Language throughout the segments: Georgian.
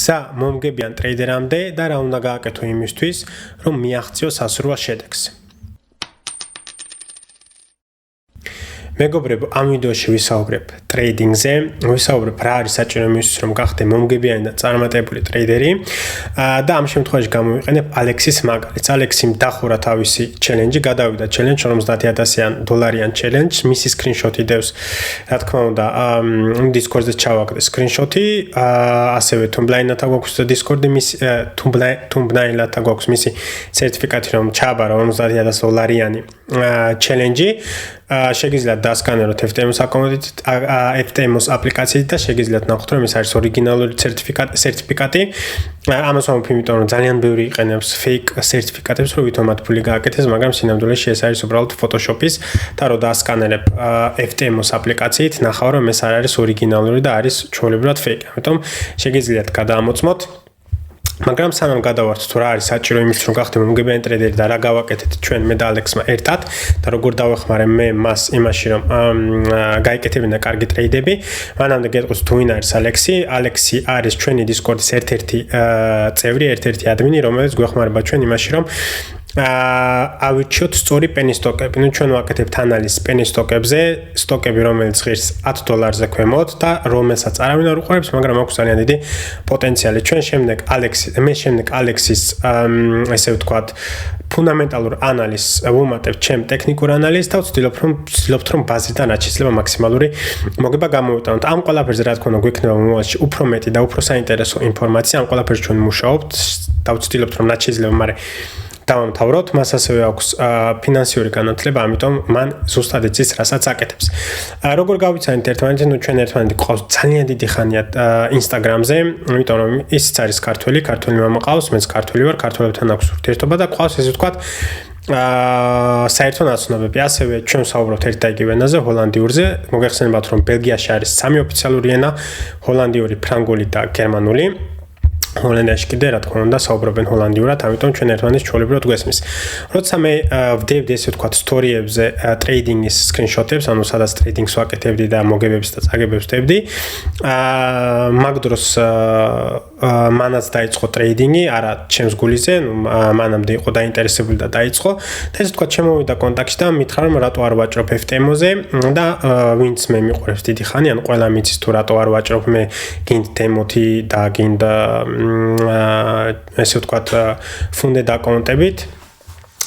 გზა მომგებიან ტრეიდერამდე და რა უნდა გააკეთო იმისთვის, რომ მიაღწიოს სასურველ შედეგს. მეგობრებო, ამ ვიდეოში ვისაუბრებ ტრეიდინგზე, ვისაუბრებ რა არის საჭირო იმისთვის, რომ გახდე მომგებიანი და წარმატებული ტრეიდერი და ამ შემთხვევაში გამოვიყენებ ალექსის მაგალითს. ალექსიმ დახურა თავისი ჩელენჯი, გადავიდა ჩელენჯ 50,000-იან დოლარიან ჩელენჯს, მისი სკრინშოტი დევს, რა თქმა უნდა, Discord-ზე ჩავაგდე სკრინშოტი, ასევე თუმბლაინათა გვაქვს Discord-ი, თუმბლაინათა გვაქვს მისი სერტიფიკატი, რომ ჩააბარა 50,000 დოლარიანი ჩელენჯი. შეგიძლიათ დასკანეროთ FTMOS აპლიკაციით და შეგიძლიათ ნახოთ, რომ ეს არის ორიგინალური სერტიფიკატი. ამას ვამბობ, იმიტომ რომ ძალიან ბევრი იყენებს fake სერტიფიკატებს, რომ ვითომათ ფული გააკეთეს, მაგრამ სინამდვილეში ეს არის უბრალოდ Photoshop-ის და რო დასკანერებ FTMOS აპლიკაციით, ნახავ, რომ ეს არ არის ორიგინალური და არის ჩვეულებრივად fake. ამიტომ შეგიძლიათ გადაამოწმოთ. მაგრამ სანამ გადავართ თუ რა არის საჭირო იმისთვის, რომ გახდე მომგებიანი ტრეიდერი და რა გავაკეთეთ ჩვენ მე და ალექსმა ერთად და როგორ დავეხმარე მე მას იმაში, რომ გაიკეთებინა კარგი ტრეიდები, მანამდე გეტყვის თუ ვინ არის ალექსი. ალექსი არის ჩვენი Discord-ის ერთ-ერთი წევრი, ერთ-ერთი ადმინი, რომელიც გვეხმარება ჩვენ იმაში, რომ ავირჩიოთ სწორი პენისტოკები. ნუ ჩვენ ვაკეთებთ ანალიზს პენისტოკებზე, სტოკები, რომელიც ღირს $10 ქვემოთ და რომელსაც არავინ არ უყურებს, მაგრამ აქვს ძალიან დიდი პოტენციალი. ჩვენ შემდეგ ალექსის ესე ვთქვათ, ფუნდამენტალურ ანალიზს ვუმატებთ ჩემ ტექნიკურ ანალიზს და ვცდილობთ რომ ბაზიდან რაც შეიძლება მაქსიმალური მოგება გამოვიტანოთ. ამ ყველაფერზე რა თქმა უნდა გვექნება მომავალში უფრო მეტი და უფრო საინტერესო ინფორმაცია. ამ ყველაფერს ჩვენ მუშაობთ და ვცდილობთ რომ რაც შეიძლება, მაგრამ დავამთავროთ. მას ასევე აქვს ფინანსიური განათლება, ამიტომ მან ზუსტად იცის, რასაც აკეთებს. როგორ გავიცანით ერთმანეთი? ნუ ჩვენ ერთმანეთი გვყავს ძალიან დიდი ხანია Instagram-ზე, იმიტომ რომ ისიც არის ქართველი მამა ყავს, მეც ქართველი ვარ, ქართველებთან აქვს ურთიერთობა და ყავს ესე ვთქვათ საერთო ნაცნობები. ასევე ჩვენ ვსაუბრობთ ერთ და იგივე ენაზე, ჰოლანდიურზე. მოგეხსენებათ, რომ ბელგიაში არის 3 ოფიციალური ენა, ჰოლანდიური, ფრანგული და გერმანული. ჰოლანდიაში კიდე რა თქმა უნდა საუბრობენ ჰოლანდიურად, ამიტომ ჩვენ ერთმანეთს ჩვეულებრივად გვესმის. როცა მე ვდევდი ესე ვთქვათ სტორიებზე ტრეიდინგის სკრინშოტებს, ანუ სადაც ტრეიდინგს ვაკეთებდი და მოგებებს და წაგებებს ვდევდი, მაგ დროს მანაც დაიწყო ტრეიდინგი, არა ჩემს გულიზე, მანამდე იყო დაინტერესებული და დაიწყო და ესე ვთქვათ შემოვიდა კონტაქტში და მითხრა, რომ რატო არ ვაჭრობ FTMO-ზე და ვინც მე მიყვარებს დიდი ხანი, ანუ ყველა მიცის თუ რატო არ ვაჭრობ, მე გინდ დემოთი და გინდ ესე ვთქვათ ფუნდედ აკაუნტებით,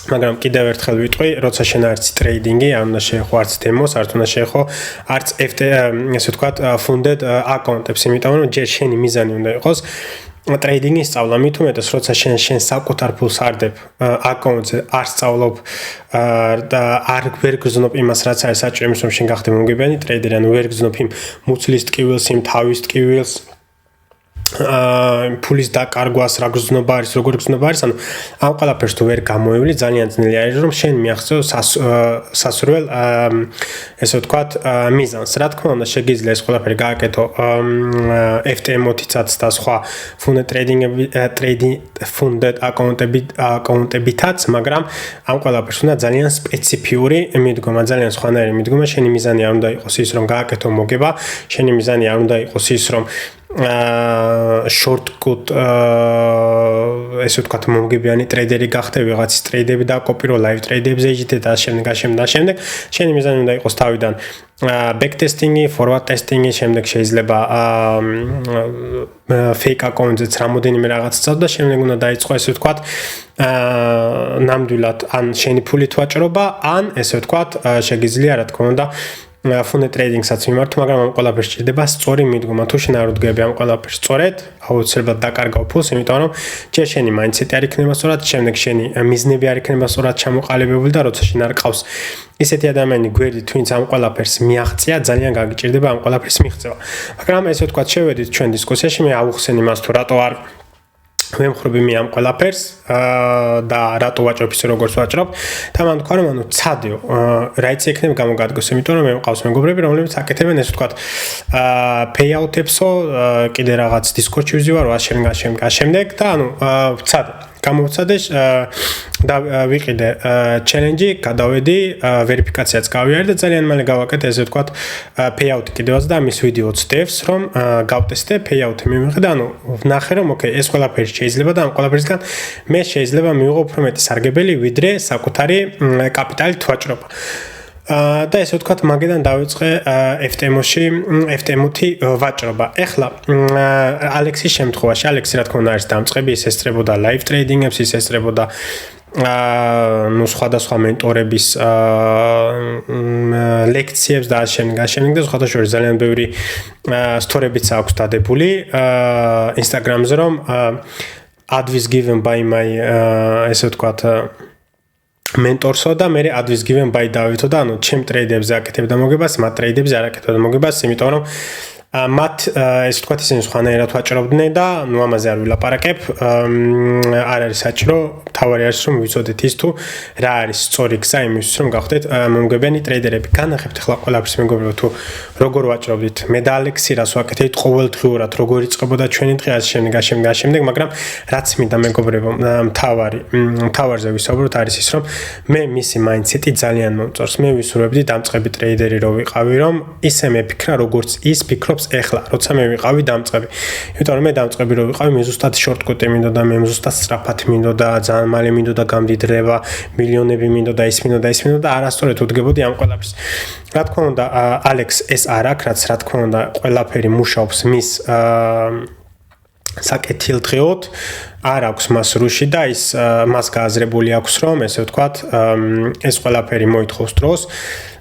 მაგრამ კიდევ ერთხელ ვიტყვი, როცა შენ არც ტრეიდინგი, არ უნდა შეეხო არც დემოს, არ უნდა შეეხო არც ესე ვთქვათ ფუნდედ აკაუნტებს, იმიტომ რომ ჯერ შენი მიზანი უნდა იყოს ტრეიდინგის სწავლა. მით უმეტეს, როცა შენ საკუთარ ფულს არდებ აკაუნტზე, არ სწავლობ და არ ვერ გრძნობ იმას, რაც არის საჭირო იმის, რომ შენ გახდე მომგებიანი ტრეიდერი, ანუ ვერ გრძნობ იმ მუცლის ტკივილს, იმ თავის ტკივილს, ფულის დაკარგვას, რა გრძნობა არის, როგორ გრძნობა არის, ანუ ამ ყველაფერს თუ ვერ გამოივლი, ძალიან ძნელი არის, რომ შენ მიაღწევ სასურველ ესე ვთქვათ მიზანს. რა თქმა უნდა, შეგიძლია ეს ყველაფერი გააკეთო FTMO-თიცაც და სხვა ფუნდედ აკაუნტებითაც, მაგრამ ამ ყველაფერს უნდა ძალიან სპეციფიური მიდგომა, ძალიან სხვანაირი მიდგომა. შენი მიზანი არ უნდა იყოს ის, რომ გააკეთო მოგება, შენი მიზანი არ უნდა იყოს ის, რომ short-cut ესე ვთქვათ მომგებიანი ტრეიდერი გახდე, ვიღაცის ტრეიდები დააკოპირო, live ტრეიდებზე იჯდე და შემდეგ. შენი მიზანი უნდა იყოს თავიდან back testing-ი, forward testing-ი, შემდეგ შეიძლება fake account-ზეც რამოდენიმე რაღაც წავ და შემდეგ უნდა დაიწყო ესე ვთქვათ ნამდვილად ან შენი ფულით ვაჭრობა, ან ესე ვთქვათ შეგიძლია რა თქმა უნდა ფუნდედ ტრეიდინგსაც მიმართო, მაგრამ ამ ყველაფერს სჭირდება სწორი მიდგომა. თუ შენ არ უდგები ამ ყველაფერს სწორედ, აუცილებლად დაკარგავ ფულს, იმიტომ რომ ჯერ შენი მაინდსეტი არ იქნება სწორად, შემდეგ შენი მიზნები არ იქნება სწორად ჩამოყალიბებული და როცა შენ არ ყავს ისეთი ადამიანი გვერდით, ვინც ამ ყველაფერს მიაღწია, ძალიან გაგიჭირდება ამ ყველაფერს მიღწევა. მაგრამ ესე ვთქვათ, შევედით ჩვენ დისკუსიაში, მე ავუხსენ იმას, თუ რატო არ ვემხრობ მე ამ ყველაფერს და რატო ვაჭრობ ისე როგორც ვაჭრობ და მან თქვა რომ ანუ ცადიო რაიც ექნება გამოგადგოს, იმიტომ რომ მე მყავს მეგობრები, რომლებიც აკეთებენ ესე ვთქვათ pay-out-ებსო, კიდე რაღაც Discord-ში ვიზივარ, ვაშენ გაშენ და ანუ ცადე გამოვცადე და ვიყიდე challenge-ი, გადავედი, ვერიფიკაციაც გავიარე და ძალიან მალე გავაკეთე ესე ვთქვათ payout კიდევაც და მის ვიდეოც devs რომ გავტესტე payout-ი მივიღე და ანუ ვნახე რომ ოკეი ეს ყველაფერი შეიძლება და ამ ყველაფერისგან მე შეიძლება მივიღო უფრო მეტი სარგებელი ვიდრე საკუთარი კაპიტალით ვაჭრობა. და ესე ვთქვათ მაგედან დავიწყე FTM-ში FTM-ი ვაჭრობა. ეხლა ალექსის შემთხვევაში ალექსი რა თქმა უნდა არის დამწყები, ის ესწრებოდა live trading-ებს, ის ესწრებოდა ну სხვადასხვა მენტორების ლექციებს და ამავდროულად და სხვადასხვა ძალიან ბევრი სტორებიც აქვს დადებული Instagram-ზე რომ advice given by my ესე ვთქვათ mentor-სო და მე advice given by დავითო და ანუ ჩემ ტრეიდებზე აკეთებდა მოგებას, მათ ტრეიდებზე არ აკეთებდა მოგებას, იმიტომ რომ მათ ეს ვთქვათ ისინი სხვანაირად ვაჭრობდნენ და ნუ ამაზე არ ვილაპარაკებ. არ არის საჭირო, თავარი არის რომ ვიცოდეთ ის თუ რა არის სწორი გზა იმისთვის რომ გავხდეთ მომგებიანი ტრეიდერები. განახებთ ახლა ყველაფერს მეგობრებო თუ როგორ ვაჭრობდით. მე და ალექსი რას ვაკეთებთ ყოველდღიურად, როგორ იწყებოდა ჩვენი დღე ასე შემდეგ, მაგრამ რაც მინდა მეგობრებო, მთავარზე ვისაუბროთ არის ის რომ მე მისი mindset-ი ძალიან მომწონს. მე ვისურვებდი დამწყები ტრეიდერი რო ვიყავი, რომ ისე მეფიქრა როგორც ის ფიქრობს ეხლა, როცა მე ვიყავი დამწყები. იმიტომ რომ მე დამწყები რო ვიყავი, მე ზუსტად შორტკოტი მინდოდა, მე ზუსტად სწრაფად მინდოდა, ძალიან მალე მინდოდა გამდიდრება, მილიონები მინდოდა, ის მინდოდა, არასწორად უდგებოდი ამ ყველაფერს. რა თქმა უნდა, ალექს ეს არ აქვს, რაც რა თქმა უნდა, ყველაფერი მუშაობს მის საკეთილდღეოდ, არ აქვს მას რუში და ის მას გააზრებული აქვს რომ ესე ვთქვათ, ეს ყველაფერი მოითხოვს დროს.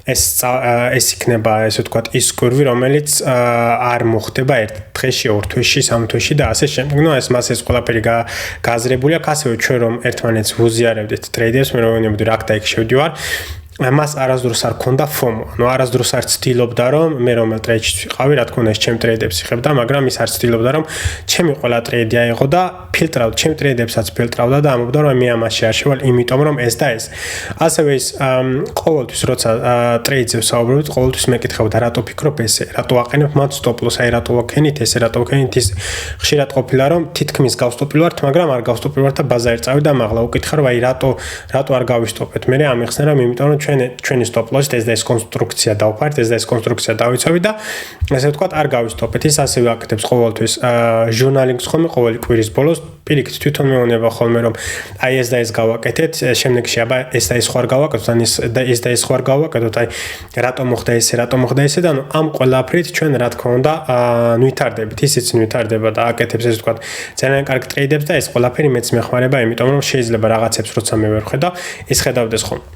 ეს იქნება ესე ვთქვათ ის კურვი რომელიც არ მოხდება ერთ დღეში, ორ თვეში, სამ თვეში და ასე შემდეგ. ნუ ეს მას ეს ყველაფერი გააზრებული აქვს, ასევე ჩვენ რომ ერთმანეთს ვუზიარებდით ტრეიდერს, მე რომ ვინებდი რა და იქ შევდივარ. მას არასდროს არ ქონდა FOMO. ანუ არასდროს არ ცდილობდა რომ მე რომელ ტრეიდში ვიყავი, რა თქმა უნდა, ჩემ ტრეიდებს იხებდა, მაგრამ ის არ ცდილობდა რომ ჩემი ყველა ტრეიდი აიღო და ფილტრავდა, ჩემ ტრეიდებსაც ფილტრავდა და ამბობდა რომ მე ამაში არ შევალ, იმიტომ რომ ეს და ეს. ასევე ის ყოველთვის როცა ტრეიდზე ვსაუბრობთ, ყოველთვის მეკითხებოდა რატო ფიქრობ ესე, რატო აყენებ მათ stop loss, აი რატო ვაქენით ესე, რატო ვაქენით ის. ხშირად ყოფილა რომ თითქმის გავსტოპილ ვართ, მაგრამ არ გავსტოპილ ვართ და ბაზარი წავიდა, მაღლა უკითხა რომ აი რატო არ გავისტოპეთ. მე ამიხსნა რომ იმიტომ რომ ჩვენი stop loss-ით ეს და ეს კონსტრუქცია დავფართ, ეს და ეს კონსტრუქცია დავიცავი და ესე ვთქვათ არ გავისტოპეთ. ის ასევე აკეთებს ყოველთვის ჟურნალინგს ხოლმე ყოველი კვირის ბოლოს პირიქით თვითონ მეუბნება ხოლმე რომ აი ეს და ეს გავაკეთეთ, შემდეგში აბა ეს და ეს ხوار გავაკეთოთ, ან ეს და ეს ხوار გავაკეთოთ, აი რატომ მოხდა ესე და ანუ ამ ყველაფრით ჩვენ რა თქმა უნდა ვითარდებით, ისიც ვითარდება და აკეთებს ესე ვთქვათ ძალიან კარგ ტრეიდებს და ეს ყველაფერი მეც მეხმარება, იმიტომ რომ შეიძლება რაღაცებს როცა მე ვერ ხედავ, ის ხედავდეს ხოლმე.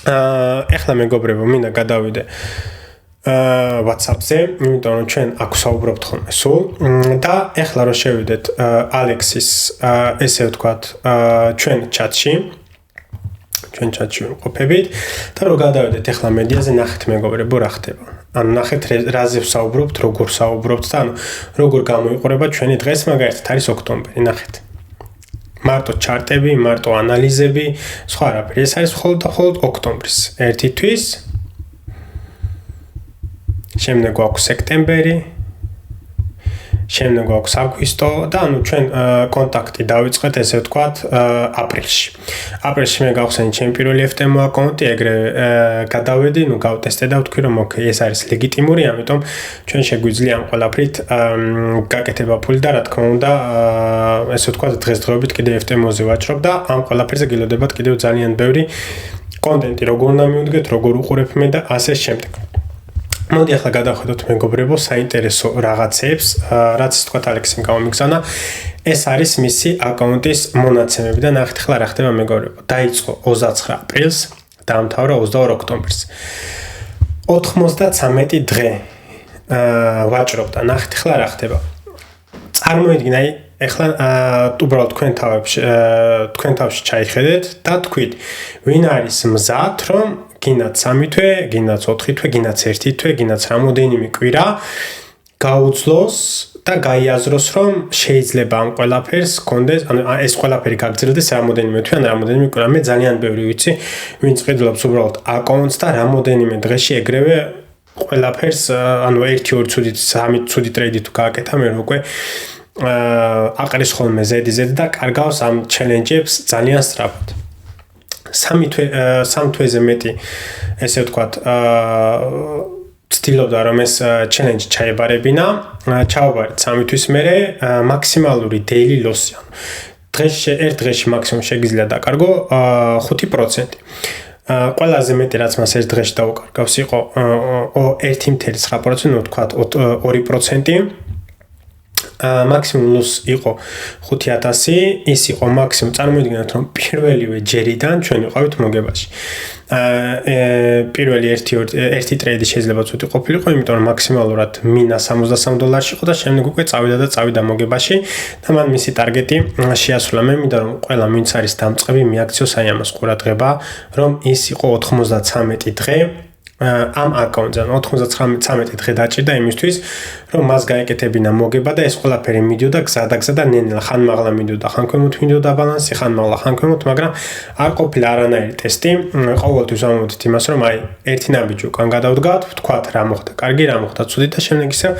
ეხლა მეგობრებო, მინდა გადავიდე WhatsApp-ზე, იმიტომ რომ ჩვენ აქ საუბრობთ ხოლმე სულ და ეხლა რომ შევიდეთ ალექსის ესე ვთქვათ ჩვენ ჩატში ვიმყოფებით და რომ გადავიდეთ ეხლა მედიაზე, ნახეთ მეგობრებო რა ხდება. ანუ ნახეთ რაზე ვსაუბრობთ, როგორ ვსაუბრობთ და ანუ როგორ გამოიყურება ჩვენი დღეს, მაგალითად არის ოქტომბერი, ნახეთ. მარტო ჩარტები, მარტო ანალიზები, სხვა არაფერი. ეს არის მხოლოდ ოქტომბრის ერთი თვის. შემდეგ გვაქვს სექტემბერი, შემდეგ გვაქვს აგვისტო და ანუ ჩვენ კონტაქტი დავიწყეთ ესე ვთქვათ აპრილში. აპრილში მე გავხსენე ჩემი პირველი FTM აკაუნტი, ეგრევე გადავედი, ნუ გავტესტე და ვთქვი რომ ოკეი, ეს არის ლეგიტიმური, ამიტომ ჩვენ შეგვიძლია ამ ყველაფრით გაკეთება ფული და რა თქმა უნდა ესე ვთქვათ დღესდღეობით კიდევ FTM-ზე ვაჭრობ და ამ ყველაფერზე გილოდებათ კიდევ ძალიან ბევრი კონტენტი, როგორ უნდა მივდგეთ, როგორ უყურებ მე და ასე შემდეგ. მოდი ახლა გადავხედოთ მეგობრებო საინტერესო რაღაცებს, რაც თქვა ალექსიმ გამომიგზავნა. ეს არის მისი აკაუნტის მონაცემები და ნახეთ ახლა რა ხდება მეგობრებო. დაიწყო 29 აპრილს, დაამთავრა 22 ოქტომბერს. 93 დღე ვაჭრობდა. ნახეთ ახლა რა ხდება. წარმოიდგინე, ახლა უბრალოდ თქვენ თავში ჩაიხედეთ და თქვით, ვინ არის მზად რომ გინდათ 3 თვე, გინდათ 4 თვე, გინდათ 1 თვე, გინდათ რამოდენიმე კვირა გაუძლოს და გაიაზროს რომ შეიძლება ამ ყველაფერს კონდეს, ანუ ეს ყველაფერი გაგრძელდეს რამოდენიმე თვე ან რამოდენიმე კვირა. მე ძალიან ბევრი ვიცი, ვინც ყიდულობს უბრალოდ აკაუნტს და რამოდენიმე დღეში ეგრევე ყველაფერს, ანუ 1-2 ცუდი, 3 ცუდი ტრეიდი თუ გააკეთა, მე უკვე აყრის ხოლმე ზედიზედ და კარგავს ამ ჩელენჯებს ძალიან სწრაფად. 3 თვეზე მეტი ესე ვთქვათ ცდილობდა რომ ეს ჩელენჯი ჩაებარებინა, ჩავაბარეთ 3 თვის მერე მაქსიმალური daily loss-ი. ერთ დღეში მაქსიმუმ შეგიძლია დაკარგო 5%. ყველაზე მეტი რაც მას ერთ დღეში დაუკარგავს იყო 1.9%, ვთქვათ 2%. მაქსიმუმ loss იყო 5000, ის იყო მაქსიმუმ. წარმოიდგინეთ რომ პირველივე ჯერიდან ჩვენ ვიყავით მოგებაში. პირველი ერთი ტრეიდი შეიძლება ცოტი ყოფილიყო, იმიტომ რომ მაქსიმალურად მინა $63 იყო და შემდეგ უკვე წავიდა მოგებაში და მან მისი ტარგეტი შეასრულა. მე მინდა რომ ყველა ვინც არის დამწყები მიაქციოს აი ამას ყურადღება, რომ ის იყო 93 დღე ამ აკაუნტზე 93 დღე დაჭირდა იმისთვის რომ მას გაეკეთებინა მოგება და ეს ყველაფერი მიდიოდა გზადაგზა და ნენელა ხან მაღლა მიდიოდა ხან ქვემოთ მიდიოდა ბალანსი ხან მაღლა ხან ქვემოთ მაგრამ არ ყოფილა არანაირი ტესტი ყოველთვის ვამბობთ იმას რომ აი ერთი ნაბიჯი უკან გადავდგათ ვთქვათ რა მოხდა კარგი რა მოხდა ცუდი და შემდეგ ისევ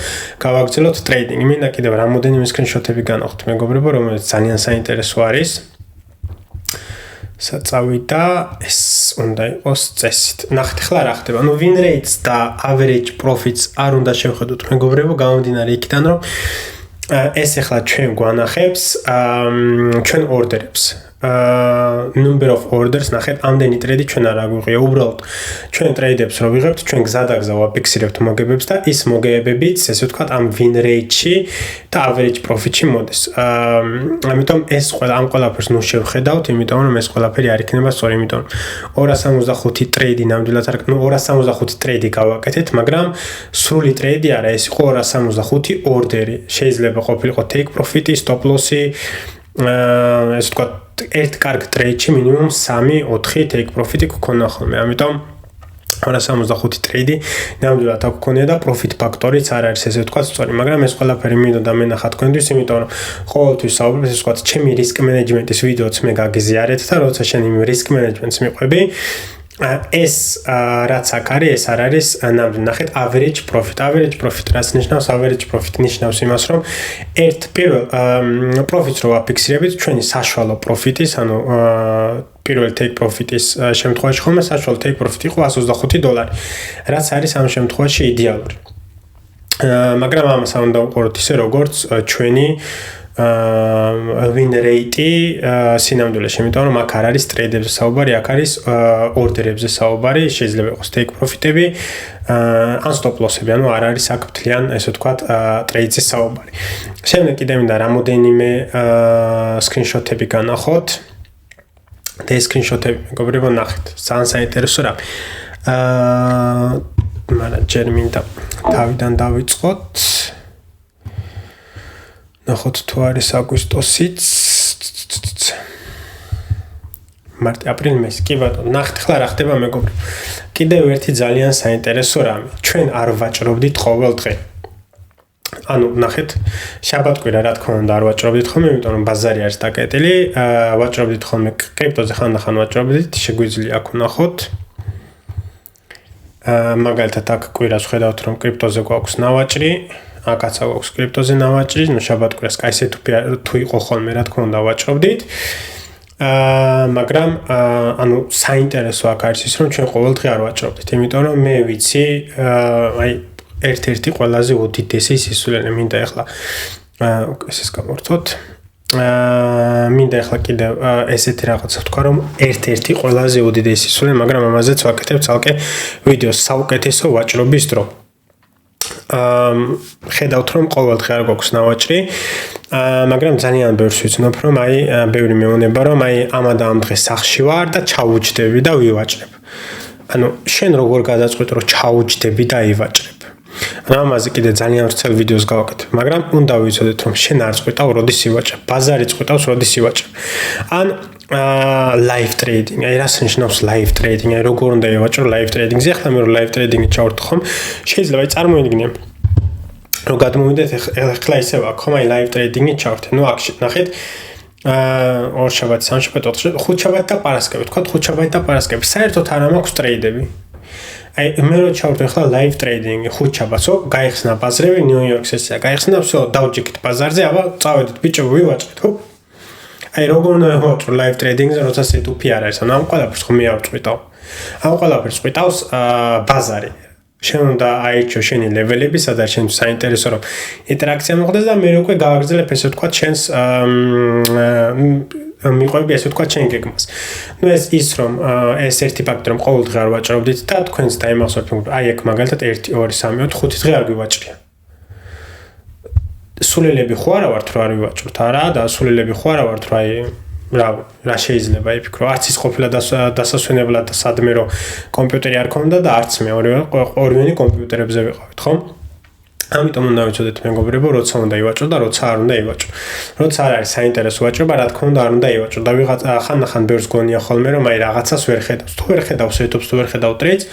გავაგრძელოთ ტრეიდინგი მინდა კიდევ რამოდენიმე სკრინშოტები განვხოთ მეგობრებო რომელიც ძალიან საინტერესო არის საწავიდა ეს უნდა იყოს წესით. ნახეთ ხლა რა ხდება. ნუ win rates და average profits არ უნდა შევხედოთ მეგობრებო, გამომდინარე იქიდან რომ ეს ახლა ჩვენ გვანახებს ჩვენ ორდერებს. Number of orders ნახეთ ამდენი ტრეიდი ჩვენ არ აგვიღია. უბრალოდ ჩვენ ტრეიდებს რო ვიღებთ, ჩვენ გზადაგზა ვაფიქსირებთ მოგებებს და ის მოგებებიც, ესე ვთქვათ, ამ win rate-ში და average profit-ში მოდის. ამიტომ ეს ამ ყველაფერს ნუ შევხედავთ, იმიტომ რომ ეს ყველაფერი არ იქნება სწორი, იმიტომ რომ 265 ტრეიდი ნამდვილად არ, 265 ტრეიდი გავაკეთეთ, მაგრამ სრული ტრეიდი არა, ეს იყო 265 ორდერი. შეიძლება ყოფილიყო take profit-ი, stop loss-ი, ესე ვთქვათ ერთ კარგ ტრეიდში მინიმუმ 3-4 take profit-ი გქონდა ხოლმე. ამიტომ 265 ტრეიდი ნამდვილად აქ გქონია და profit factor-იც არ არის ესე ვთქვათ სწორი, მაგრამ ეს ყველაფერი მინდოდა მენახა თქვენთვის, იმიტომ რომ ყოველთვის საუბრობთ ესე ვთქვათ ჩემი risk management-ის ვიდეოც მე გაგიზიარეთ და როცა შენ იმ risk management-ს მიყვები ეს რაც აქ არის ეს არ არის ნახეთ average profit რაც ნიშნავს average profit ნიშნავს იმას რომ ერთ პირველ profits რო ვაფიქსირებით ჩვენი საშუალო profit-ის ანუ პირველ take profit-ის შემთხვევაში ხოლმე საშუალო take profit იყო $125 რაც არის ამ შემთხვევაში იდეალური მაგრამ ამას არ უნდა უყუროთ ისე როგორც ჩვენი win rate-ი სინამდვილეში, იმიტომ რომ აქ არ არის ტრეიდებზე საუბარი, აქ არის ორდერებზე საუბარი, შეიძლება იყოს take profit-ები, ან stop loss-ები, ანუ არ არის აქ მთლიან, ესე ვთქვათ, ტრეიდზე საუბარი. შემდეგ კიდევ მინდა რამოდენიმე სკრინშოტები განახოთ. და ეს სკრინშოტები მეგობრებო ნახეთ, ძალიან საინტერესო რამე. მაგრამ ჯერ მინდა თავიდან დავიწყოთ. ნახოთ თუ არის აგვისტოსიც მარტი-აპრილი მესი კი ბატონო ნახეთ ხლა რა ხდება მეგობრებო კიდევ ერთი ძალიან საინტერესო რამე ჩვენ არ ვაჭრობდით ყოველ დღე ანუ ნახეთ შაბათ-კვირა რა თქმა უნდა არ ვაჭრობდით ხოლმე იმიტომ რომ ბაზარი არის დაკეტილი ვაჭრობდით ხოლმე კრიპტოზე ხანდახან ვაჭრობდით შეგვიძლია აქ ვნახოთ მაგალითად აქ კვირას ხედავთ რომ კრიპტოზე გვაქვს ნავაჭრი აკაცა გვაქვს კრიპტოზე ნავაჭრი, ნუ შაბათ-კვირას კაი თუ იყო ხოლმე, რა თქმა უნდა, ვაჭრობდით. მაგრამ ანუ საინტერესო აქ არის ის, რომ ჩვენ ყოველ დღე არ ვაჭრობდით, იმიტომ რომ მე ვიცი, აი ერთ-ერთი ყველაზე უდიდესი სისულელე მინდა ახლა ესეს გამორთოთ. მინდა ახლა კიდევ ესეთი რაღაცა ვთქვა, რომ ერთ-ერთი ყველაზე უდიდესი სისულელე, მაგრამ ამაზეც ვაკეთებ ცალკე ვიდეოს საუკეთესო ვაჭრობის დრო. ხედავთ რომ ყოველ დღე არ გვაქვს ნავაჭრი მაგრამ ძალიან ბევრს ვიცნობ რომ აი ბევრი მეუბნება რომ აი ამა და ამ დღეს სახში ვარ და ჩავუჯდები და ვივაჭრებ ანუ შენ როგორ გადაწყვეტ რომ ჩავუჯდები და ივაჭრებ ანუ ამაზე კიდე ძალიან ვრცელ ვიდეოს გავაკეთებ მაგრამ უნდა ვიცოდეთ რომ შენ არ წყვეტავ როდის ივაჭრებ ბაზარი წყვეტავს როდის ივაჭრებ ან live trading აი რას ნიშნავს live trading აი როგორ უნდა ევაჭრო live trading-ზე ახლა მე რომ live trading-ი ჩავართ ხომ შეიძლება აი წარმოიდგინე რომ გადმოვიდეთ ახლა ისევ აქ ხომ აი live trading-ი ჩავართ ნუ აქ ნახეთ ორ შაბათი სამ შაბათი ოთხ შაბათი ხუთ შაბათი და პარასკევი თქვა ხუთ შაბათი და პარასკევი საერთოდ არ მაქვს ტრეიდები აი მე რო ჩავდე ახლა live trading-ი ხუთშაბათსო, გაიხსნა ბაზრები ნიუ-იორკ სესია, გაიხსნა всё, დავჯექით ბაზარზე, აბა წავედით ბიჭო, ვივაჭრეთ, ხო? აი როგორ უნდა ვიღვაწრო live trading-ზე, როცა setup-ი არ არის, ანუ ამ ყველაფერს ხომ მე არ ვწყვიტავ. ამ ყველაფერს ყვითავს ბაზარი. შენ უნდა აირჩიო შენი ლეველები, სადაც შენ საინტერესო რომ ინტერაქცია მოხდეს და მე უკვე გავაგრძელებ ესე ვთქვათ შენს მიყვები ესე ვთქვათ შენ გეგმას. ნუ ეს ის რომ ეს ერთი ფაქტორი რომ ყოველდღე არ ვაჭრობდით და თქვენს დაიმახსოვრეთ რომ აი ეგ მაგალითად 1 2 3 4 5 დღე არ გვივაჭრია. სულელები ხო არა ვართ რომ არ ვივაჭროთ არა და სულელები ხო არა ვართ რომ აი რა შეიძლება იფიქრო არც ის ყოფილა დასასვენებლად და სადმე რომ კომპიუტერი არ ქონდა და არც მე ორივენი კომპიუტერებზე ვიყავით ხო ამიტომ უნდა ვიცოდეთ მეგობრებო როცა უნდა ივაჭრო და როცა არ უნდა ივაჭრო როცა არ არის საინტერესო ვაჭრობა რა თქმა უნდა არ უნდა ივაჭრო და ვიღაც ხანდახან ბევრს გონია ხოლმე რომ აი რაღაცას ვერ ხედავს თუ ვერ ხედავს ეთობს თუ ვერ ხედავ ტრეიდს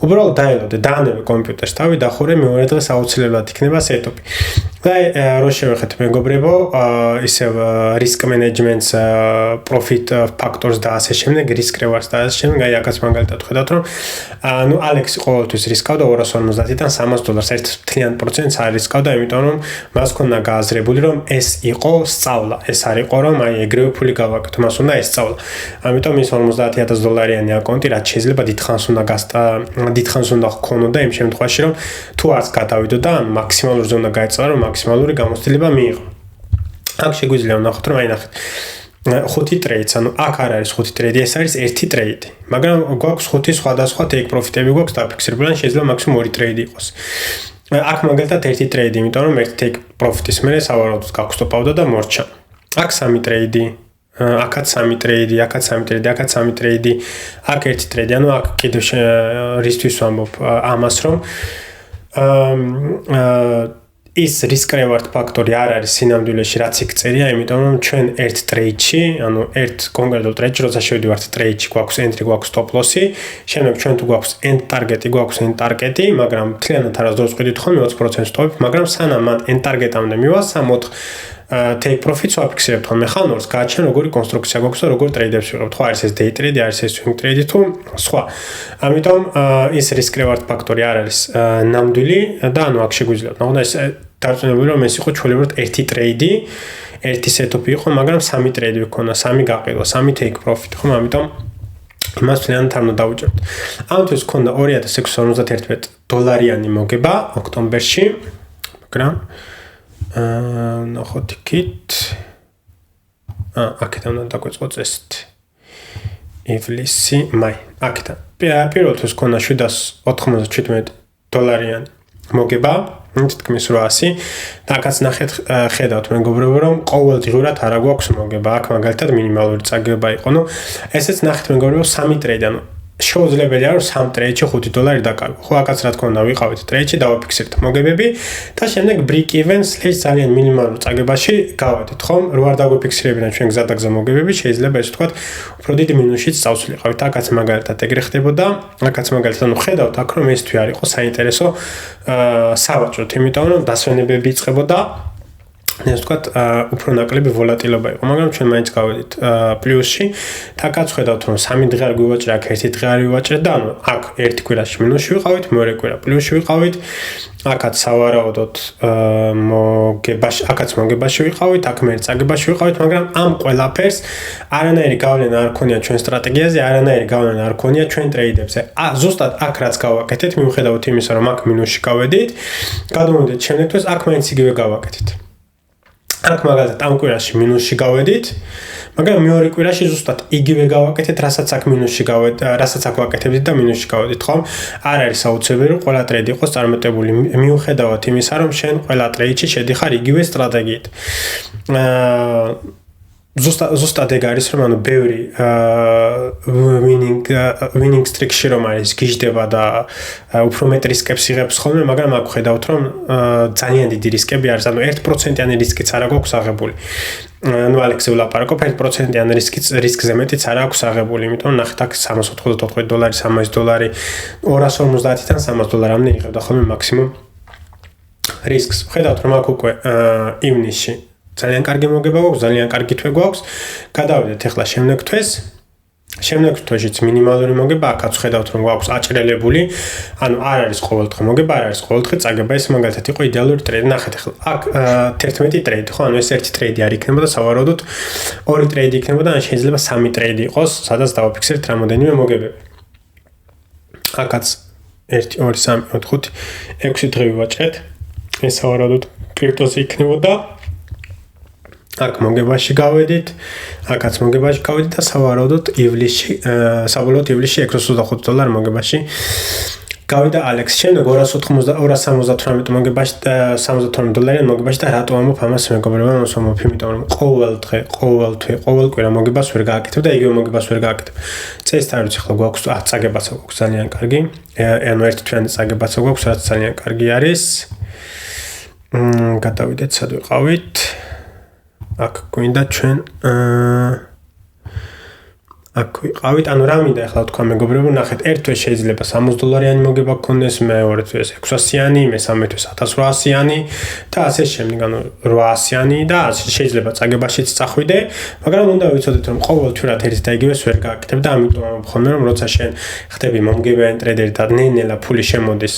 უბრალოდ დაელოდე დაანებე კომპიუტერს თავი დახურე მეორე დღეს აუცილებლად იქნება სეტოპი და რო შევეხეთ მეგობრებო ისევ risk management-ს profit factors და ასე შემდეგ risk rewards და ასე შემდეგ აი აქაც მაგალითად ხედავთ რომ ნუ ალექსი ყოველთვის რისკავდა $250-დან $300 ერთ მთლიან პროცენტს არ რისკავდა იმიტომ რომ მას ქონდა გააზრებული რომ ეს იყო სწავლა ეს არ იყო რომ აი ეგრევე ფული გავაკეთო მას უნდა ესწავლა ამიტომ ის $50,000 აკონტი რაც შეიძლება დიდხანს უნდა გასტა დიდხანს უნდა ჰქონოდა იმ შემთხვევაში რომ თუ არც გადავიდო და მაქსიმალურზე უნდა გაეწევა რომ მაქსიმალური გამოცდილება მიიღო. აქ შეგვიძლია ვნახოთ რომ აი ნახეთ 5 ტრეიდს, ანუ აქ არ არის 5 ტრეიდი, ეს არის 1 ტრეიდი. მაგრამ გვაქვს 5 სხვადასხვა take profit-ები გვაქვს დაფიქსირებული, ან შეიძლება მაქსიმუმ 2 ტრეიდი იყოს. აქ მაგალითად 1 ტრეიდი, იმიტომ რომ 1 take profit-ის მერე სავარაუდოდ გაგსტოპავდა და მორჩა. აქ 3 ტრეიდი, აქაც 3 ტრეიდი, აქაც 3 ტრეიდი, აქაც 3 ტრეიდი, აქ 1 ტრეიდი, ანუ აქ კიდევ რისთვის ვამბობ ამას რომ ის risk reward ფაქტორი არ არის სინამდვილეში რაც იქ წერია, იმიტომ რომ ჩვენ ერთ ტრეიდში, ანუ ერთ კონკრეტულ ტრეიდში, როცა შევდივართ ტრეიდში, გვაქვს entry, გვაქვს stop loss-ი, შემდეგ ჩვენ თუ გვაქვს end target-ი, გვაქვს end target-ი, მაგრამ მთლიანად არასდროს ვყიდით ხოლმე 20% stop-ი, მაგრამ სანამ მან end target-ამდე მივა 3-4 take profit-ს ვაფიქსირებთ ხოლმე ხანურს, გააჩნია როგორი კონსტრუქცია გვაქვს და როგორ ტრეიდებს ვიყავთ. ხო არის ეს day trade, არის ეს swing trade თუ სხვა. ამიტომ ის risk reward ფაქტორი არ არის ნამდვილი და ანუ აქ შეგვიძლია ნახოთ ეს დარწმუნებული რომ ეს იყო ჩვეულებრივად 1 ტრეიდი, 1 სეტოპი იყო, მაგრამ 3 ტრეიდი გქონდა, 3 გაყიდვა, 3 take profit, ხო, ამიტომ იმას მთლიანად არ უნდა დავუჭერთ. ამიტომ გქონდა $2,651 მოგება ოქტომბერში, მაგრამ ნახოთ იქით. აქედან უნდა დაგვეწყო წესით. ივლისი, მაი. აქედან. პირველ თვის გქონდა $797 მოგება. თითქმის 800 და აქაც ნახეთ ხედავთ მეგობრებო რომ ყოველდღიურად არა გვაქვს მოგება აქ მაგალითად მინიმალური წაგება იყო ნუ ესეც ნახეთ მეგობრებო 3 ტრეიდი ანუ შეუძლებელია რომ 3 ტრეიდში $5 დაკარგო ხო აქაც რა თქმა უნდა ვიყავით ტრეიდში დავაფიქსირეთ მოგებები და შემდეგ break even/, ძალიან მინიმალურ წაგებაში გავედით ხომ რო არ დაგვიფიქსირებინა ჩვენ გზადაგზა მოგებები შეიძლება ეს ვთქვათ უფრო დიდი მინუსით წავსულიყავით აქაც მაგალითად ეგრე ხდებოდა აქაც მაგალითად ანუ ხედავთ აქ რომ ეს თვე არ იყო საინტერესო სავაჭროთ იმიტომ რომ დასვენებები იწყებოდა ეს ვთქვათ უფრო ნაკლები ვოლატილობა იყო მაგრამ ჩვენ მაინც გავედით პლუსში და გაწხედავთ რომ 3 დღე არ გვივაჭრა აქ 1 დღე არ ვივაჭრეთ და ანუ აქ ერთი კვირაში მინუსში ვიყავით მეორე კვირა პლუსში ვიყავით აქაც სავარაუდოდ მოგებაში აქაც მოგებაში ვიყავით აქ მე წაგებაში ვიყავით მაგრამ ამ ყველაფერს არანაირი გავლენა არ ქონია ჩვენ სტრატეგიაზე არანაირი გავლენა არ ქონია ჩვენ ტრეიდებზე ზუსტად აქ რაც გავაკეთეთ მიუხედავად იმისა რომ აქ მინუსში გავედით გადმოვიდეთ შემდეგ თვეს აქ მაინც იგივე გავაკეთეთ აქ მაგალითად ამ კვირაში მინუსში გავედით, მაგრამ მეორე კვირაში ზუსტად იგივე გავაკეთეთ, რასაც აქ მინუსში გავედით, რასაც აქ ვაკეთებდით და მინუსში გავედით, ხო? არ არის აუცილებელი რომ ყველა ტრეიდი იყოს წარმატებული, მიუხედავად იმისა, რომ შენ ყველა ტრეიდში შედიხარ იგივე სტრატეგიით. ზუსტად ეგ არის რომ ანუ ბევრი winning streak-ში რომ არის გიждდება და უფრო მეტ რისკებს იღებს ხოლმე, მაგრამ აქ ხედავთ რომ ძალიან დიდი რისკები არის, ანუ 1%-იანი რისკიც არ აქვს აღებული. ნუ ალექსი ვლაპარაკობ 1%-იანი რისკზე მეტიც არ აქვს აღებული, იმიტომ ნახეთ აქ $394, $300, $250-დან $300-მდე იღებდა ხოლმე მაქსიმუმ რისკს. ხედავთ რომ აქ უკვე ივნისში ძალიან კარგი მოგება გვაქვს, ძალიან კარგი თვე გვაქვს. გადავიდეთ ახლა შემდეგ თვეს. შემდეგ თვეშიც მინიმალური მოგება, აქაც ხედავთ რომ გვაქვს აჭრელებული, ანუ არ არის ყოველდღე მოგება, არ არის ყოველდღე წაგება, ეს მაგალითად იყო იდეალური ტრეიდი. ნახეთ ახლა, აქ 11 ტრეიდი, ხო, ანუ ეს ერთი ტრეიდი არ იქნებოდა, სავარაუდოდ 2 ტრეიდი იქნებოდა, ან შეიძლება 3 ტრეიდი იყოს, სადაც დავაფიქსირებთ რამოდენიმე მოგებები. აქაც 1 2 3 4 5 6 დღე ვაჭრეთ. ეს სავარაუდოდ კრიპტოზე იქნებოდა. აქ მოგებაში გავედით, აქაც მოგებაში გავედით და სავარაუდოდ ივლისში, საბოლოოდ ივლისში $625 მოგებაში გავიდა ალექს. შემდეგ 278 მოგებაში და $72 მოგებაში და რატო ამბობ ამას მეგობრებო, მოსამოფ, იმიტომ რომ ყოველ დღე, ყოველ თვე, ყოველ კვირა მოგებას ვერ გააკეთებ და იგივე მოგებას ვერ გააკეთებ. წესით არ ვიცი, ახლა გვაქვს წაგებაცა გვაქვს ძალიან კარგი. ანუ ერთი თვიანი წაგებაცა გვაქვს, რაც ძალიან კარგი არის. გადავიდეთ, სად ვიყავით? აქ გვინდა ჩვენ აქ ვიყავით, ანუ რა მინდა ახლა თქვა მეგობრებო, ნახეთ, ერთ თვეს შეიძლება $60 მოგება გქონდეს, მეორე თვეს 600-იანი, მესამე თვეს 1800-იანი და ასე შემდეგ, ანუ 800-იანი და შეიძლება წაგებაშიც წახვიდე, მაგრამ უნდა ვიცოდეთ რომ ყოველ თვირად ერთ და იგივეს ვერ გააკეთებ და ამიტომ ამბობ რომ როცა შენ ხდები მომგებიანი ტრეიდერი და ნელ-ნელა ფული შემოდის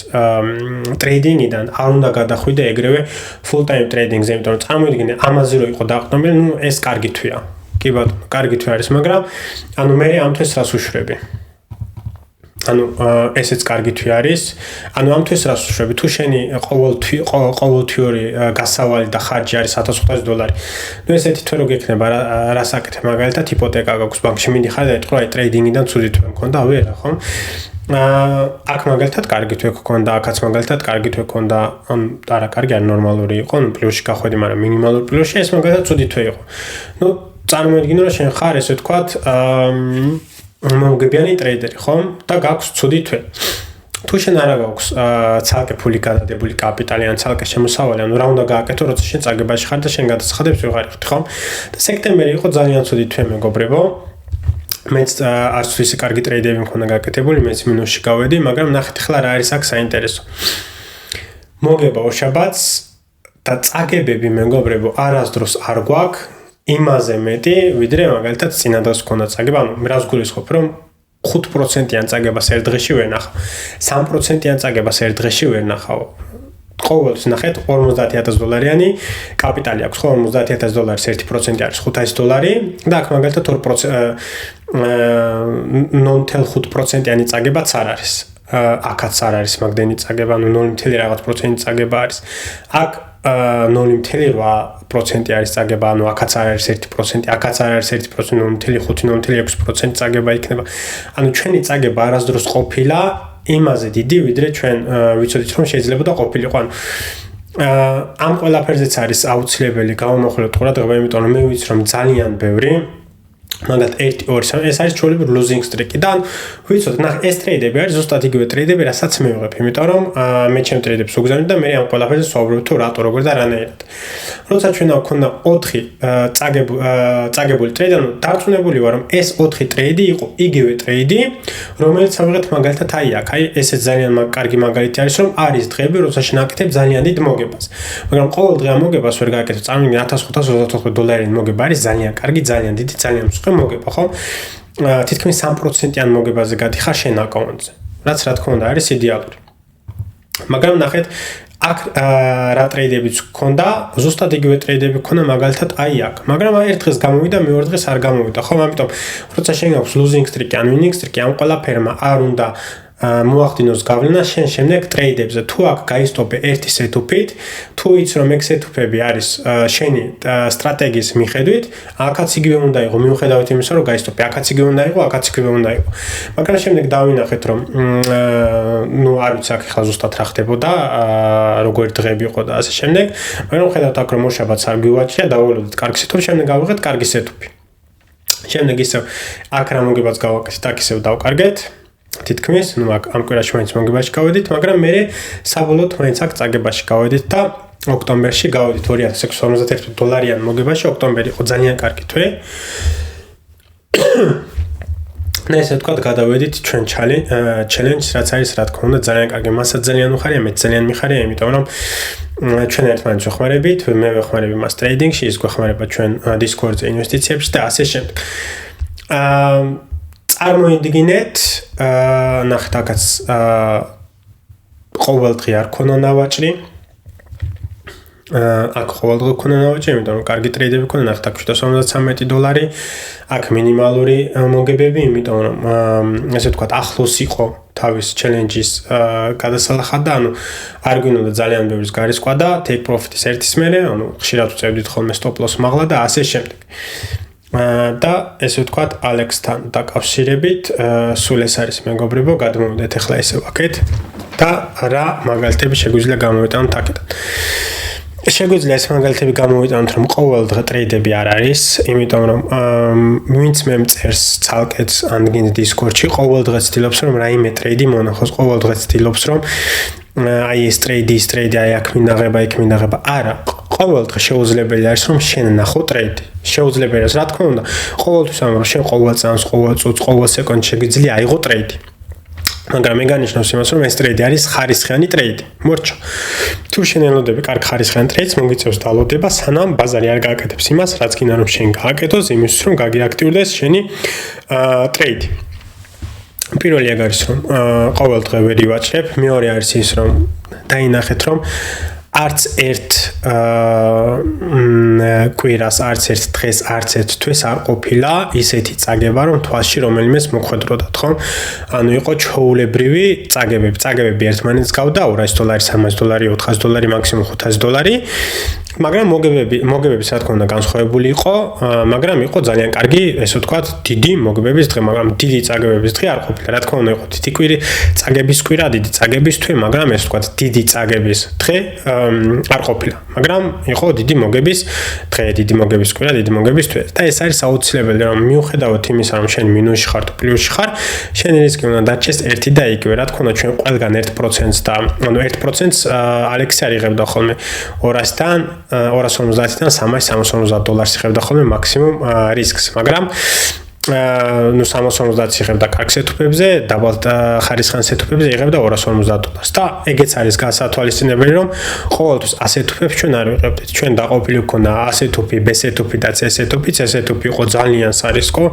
ტრეიდინგიდან, არ უნდა გადახვიდე ეგრევე full time ტრეიდინგზე, იმიტომ რომ წარმოიდგინე ამაზე რო იყო დაყრდნობილი, ნუ ეს კარგი თვია. კი ბატონო, კარგი თვე არის, მაგრამ ანუ მე ამ თვეს რას ვუშვები? ანუ ესეც კარგი თვე არის. ანუ ამ თვეს რას ვუშვები? თუ შენი ყოველთვიური გასავალი და ხარჯი არის $1500, ნუ ესეთი თვე რო გექნება, რას აკეთებ? მაგალითად, იპოთეკა გაქვს ბანკში, მინდიხარ და ეტყვა, აი ტრეიდინგიდან ცუდი თვე მქონდა, ვერა, ხო? აქ მაგალითად კარგი თვე გქონდა, აქაც მაგალითად კარგი თვე გქონდა, ან არა კარგი, არ ნორმალური იყო, ნუ პლუსში გახვედი, მაგრამ მინიმალურ პლუსში ეს მაგალითად ცუდი თვე იყო. ნუ წარმოიდგინე რომ შენ ხარ ესე ვთქვათ მომგებიანი ტრეიდერი, ხო? და გაქვს ცუდი თვე. თუ შენ არა გაქვს ცალკე ფული გადადებული კაპიტალი ან ცალკე შემოსავალი, ანუ რა უნდა გააკეთო, როცა შენ წაგებაში ხარ და შენ გადაცხადებს ვეღარ იხდი, ხო? და სექტემბერი იყო ძალიან ცუდი თვე მეგობრებო. მეც არც ისე კარგი ტრეიდები მქონდა გაკეთებული, მეც მინუსში გავედი, მაგრამ ნახეთ ახლა რა არის აქ საინტერესო. მოგება შაბათს და წაგებები მეგობრებო არასდროს არ გვაქვს იმაზე მეტი, ვიდრე მაგალითად წინადავს ქონდა წაგება, ანუ რას გულისხმობ, რომ 5%-იან წაგებას ერთ დღეში ვერ ნახავ, 3%-იან წაგებას ერთ დღეში ვერ ნახავ. ყოველთვის ნახეთ $50,000-იანი კაპიტალი აქვს, ხო, $50,000 1% არის $500 და აქ მაგალითად 0.5%-იანი წაგებაც არ არის. აქაც არ არის მაგდენი წაგება, ანუ 0 რაღაც პროცენტი წაგება არის. აქ 0.8% არის წაგება, ანუ აქაც არ არის 1%, აქაც არ არის 1%, 0.5-0.6% წაგება იქნება. ანუ ჩვენი წაგება არასდროს ყოფილა იმაზე დიდი, ვიდრე ჩვენ ვიცოდით რომ შეიძლება და ყოფილიყო. ანუ ამ ყველაფერზეც არის აუცილებელი გავამოხილოთ ყურადღება, იმიტომ რომ მე ვიცი რომ ძალიან ბევრი მაგათ 1 2 3 ეს არის ჩვეულებრივი losing streak და ვიცოდეთ, ნახე, ეს ტრეიდები არის ზუსტად იგივე ტრეიდები, რასაც მე ვიღებ, იმიტომ რომ მე ჩემ ტრეიდებს ვუგზავნებ და მე ამ ყველაფერზე ვსაუბრობ თუ რატო როგორ და რანაირად. როცა ჩვენ გვქონდა 4 წაგებული ტრეიდი, ანუ დარწმუნებული ვარ რომ ეს 4 ტრეიდი იყო იგივე ტრეიდი, რომელიც ავიღეთ მაგალითად აი აქ, აი ესეც ძალიან კარგი მაგალითი არის, რომ არის დღეები, როცა შენ აკეთებ ძალიან დიდ მოგებას. მაგრამ ყოველ დღე ამ მოგებას ვერ გააკეთებ. წარმოიდგინე $1524 მოგება არის ძალიან კარგი, ძალიან დიდი, ძალიან მოგება, ხო? თითქმის 3%-იან მოგებაზე გადიხარ შენ აკაუნტზე. რაც რა თქმა უნდა არის იდეალური. მაგრამ ნახეთ, აქ რა ტრეიდებიც გქონდა, ზუსტად იგივე ტრეიდები გქონდა მაგალითად აი აქ. მაგრამ აი ერთ დღეს გამოვიდა, მეორე დღეს არ გამოვიდა, ხო? ამიტომ როცა შენ გაქვს losing streak ან winning streak, ამ ყველაფერმა არ უნდა მოახდინოს გავლენა შენ შემდეგ ტრეიდებზე. თუ აქ გაისტოპე ერთი სეტუპით, თუ იცი რომ ეგ სეტუპები არის შენი სტრატეგიის მიხედვით, აქაც იგივე უნდა იყო, მიუხედავად იმისა, რომ გაისტოპე, აქაც იგივე უნდა იყო, აქაც იგივე უნდა იყო. მაგრამ შემდეგ დავინახეთ, რომ ნუ არ ვიცი აქ ახლა ზუსტად რა ხდებოდა, როგორი დღეები იყო და ასე შემდეგ, მაგრამ ხედავთ აქ რომ შაბათს არ გვივაჭრია, დავალოდეთ კარგი სეტუპი, შემდეგ გავიღეთ კარგი სეტუპი. შემდეგ ისევ აქ რა მოგებაც გავაკეთეთ, აქ ისევ დავკარგეთ. თითქმის, ნუ ამ კვირაში მაინც მოგებაში გავედით, მაგრამ მე საბოლოოდ მაინც აქ წაგებაში გავედით და ოქტომბერში გავედით $2651 მოგებაში. ოქტომბერი იყო ძალიან კარგი თვე. და ესე ვთქვათ, გადავედით ჩვენ challenge, რაც არის რა თქმა უნდა ძალიან კარგი. მასაც ძალიან უხარია, მეც ძალიან მიხარია, იმიტომ რომ ჩვენ ერთმანეთს ვეხმარებით, მე ვეხმარები მას ტრეიდინგში, ის გვეხმარება ჩვენ Discord-ზე ინვესტიციებში და ასე შემდეგ. წარმოიდგინეთ, ნახეთ აქაც ყოველდღე არ ქონა ნავაჭრი. აქ ყოველდღე ქონა ნავაჭრი, იმიტომ რომ კარგი ტრეიდები ქონა, ნახეთ აქ $713, აქ მინიმალური მოგებები, იმიტომ რომ ესე ვთქვათ, ახლოს იყო თავის challenge-ის გადასალახად და ანუ არ გვინდოდა ძალიან ბევრის გარისკვა და take profit-ის ერთის მერე, ანუ ხშირად ვწევდით ხოლმე stop loss მაღლა და ასე შემდეგ. და ესე ვთქვათ, Alex-თან დაკავშირებით, სულ ეს არის მეგობრებო, გადმოვიდეთ ახლა ესე ვაკეთ და რა მაგალითები შეგვიძლია გამოვიტანოთ აქედან. შეგვიძლია ეს მაგალითები გამოვიტანოთ, რომ ყოველდღე ტრეიდები არ არის, იმიტომ რომ ვინც მე მწერს ცალკეც ან გინდა Discord-ში, ყოველდღე ცდილობს რომ რაიმე ტრეიდი მონახოს, ყოველდღე ცდილობს რომ აი ეს ტრეიდი, აი აქ მინაღება, იქ მინაღება. არა, ყოველდღე შეუძლებელი არის რომ შენ ნახო ტრეიდი. შეუძლებელი არის, რა თქმა უნდა, ყოველთვის ამ რომ შენ ყოველ წამს, ყოველ წუთს, ყოველ სეკუნდს შეგიძლია აიღო ტრეიდი. მაგრამ მე განიშნავს იმას, რომ ეს ტრეიდი არის ხარისხიანი ტრეიდი. მორჩა. თუ შენ ელოდები კარგ ხარისხიან ტრეიდს, მოგიწევს დალოდება, სანამ ბაზარი არ გააკეთებს იმას, რაც გინდა რომ შენ გააკეთოს, იმისთვის რომ გაგიაქტიურდეს შენი ტრეიდი. პირველი ეგ არის, რომ ყოველდღე ვერ ივაჭრებ, მეორე არის ის, რომ დაინახეთ, რომ არც ერთ კვირას, არც ერთ დღეს, არც ერთ თვეს არ ყოფილა ისეთი წაგება, რომ თვალში რომელიმეს მოხვედროდათ, ხო? ანუ იყო ჩვეულებრივი წაგებები. წაგებები ერთმანეთს გავდაურა $100, $300, $400, მაქსიმუმ $500. მაგრამ მოგებების რა თქმა უნდა განსხვავებული იყო, მაგრამ იყო ძალიან კარგი, ესე ვთქვათ, დიდი მოგებების დღე, მაგრამ დიდი წაგებების დღე არ ყოფილა. რა თქმა უნდა, იყო დიდი წაგების კვირა, დიდი წაგების თვე, მაგრამ ესე ვთქვათ, დიდი წაგების დღე არ ყოფილა. მაგრამ იყო დიდი მოგების დღე, დიდი მოგების კვირა, დიდი მოგების თვე. და ეს არის აუცილებელი, რომ მიუხედავად იმისა, რომ შენ მინუსში ხარ თუ პლუსში ხარ, შენი რისკი უნდა დარჩეს ერთი და იგივე. რა თქმა უნდა, ჩვენ ყველგან 1%-ს და ანუ 1%-ს ალექსი არ იღებდა ხოლმე 200-დან 250-დან $350 იღებდა ხოლმე მაქსიმუმ რისკს, მაგრამ ну 350 იღებდა კარგ სეტუპებზე, დაბალ ხარისხიან სეტუპებზე იღებდა $250 და ეგეც არის გასათვალისწინებელი, რომ ყოველთვის ასეთუპებს ჩვენ არ ვიღებდით. ჩვენ დაყოფილი გვქონდა ასეთუპი, B სეტუპი და C სეტუპი. C სეტუპი იყო ძალიან სარისკო,